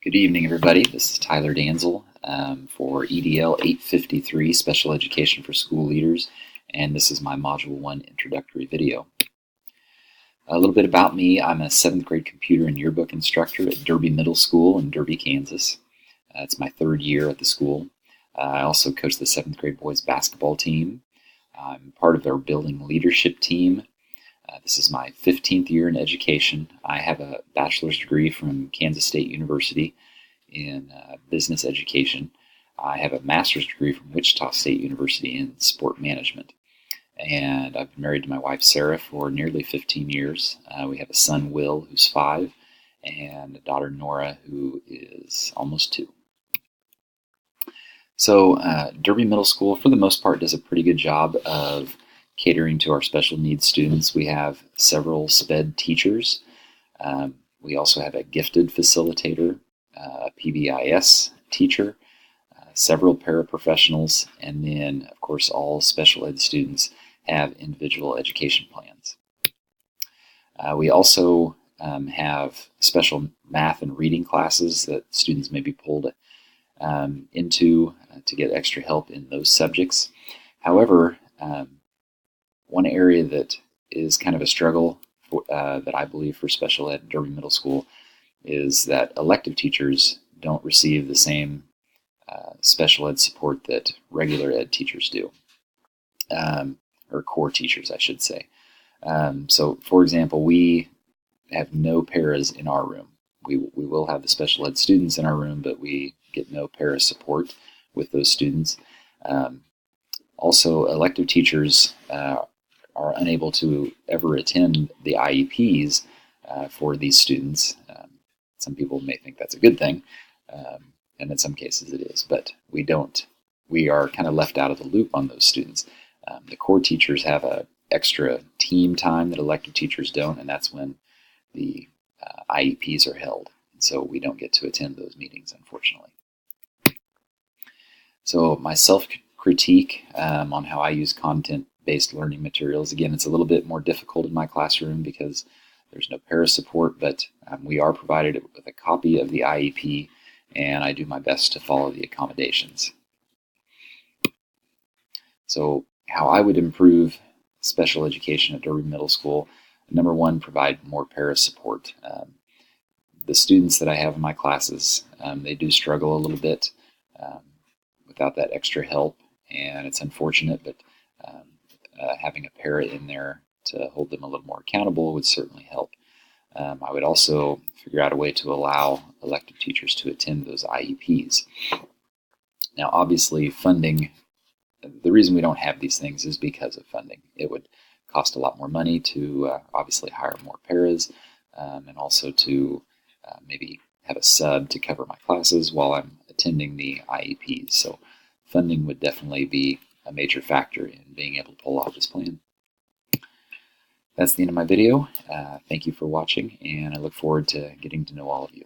Good evening, everybody. This is Tyler Danzel for EDL 853, Special Education for School Leaders, and this is my Module 1 introductory video. A little bit about me. I'm a 7th grade computer and yearbook instructor at Derby Middle School in Derby, Kansas. It's my 3rd year at the school. I also coach the 7th grade boys basketball team. I'm part of their building leadership team. This is my 15th year in education. I have a bachelor's degree from Kansas State University in business education. I have a master's degree from Wichita State University in sport management. And I've been married to my wife Sarah for nearly 15 years. We have a son, Will, who's 5, and a daughter, Nora, who is almost 2. So Derby Middle School, for the most part, does a pretty good job of catering to our special needs students. We have several SPED teachers. We also have a gifted facilitator, a PBIS teacher, several paraprofessionals, and then, of course, all special ed students have individual education plans. We also have special math and reading classes that students may be pulled into to get extra help in those subjects. However, one area that is kind of a struggle that I believe for special ed at Derby Middle School is that elective teachers don't receive the same special ed support that regular ed teachers do, or core teachers, I should say. So, for example, we have no paras in our room. We will have the special ed students in our room, but we get no para support with those students. Also, elective teachers are unable to ever attend the IEPs for these students. Some people may think that's a good thing, and in some cases it is, but we don't. We are kind of left out of the loop on those students. The core teachers have an extra team time that elective teachers don't, and that's when the IEPs are held. And so we don't get to attend those meetings, unfortunately. So my self-critique on how I use content-based learning materials. Again, it's a little bit more difficult in my classroom because there's no para support, but we are provided with a copy of the IEP, and I do my best to follow the accommodations. So how I would improve special education at Derby Middle School: number one, provide more para support. The students that I have in my classes, they do struggle a little bit without that extra help, and it's unfortunate, but having a para in there to hold them a little more accountable would certainly help. I would also figure out a way to allow elective teachers to attend those IEPs. Now, obviously, funding, the reason we don't have these things is because of funding. It would cost a lot more money to obviously hire more paras, and also to maybe have a sub to cover my classes while I'm attending the IEPs. So funding would definitely be a major factor in being able to pull off this plan. That's the end of my video. Thank you for watching, and I look forward to getting to know all of you.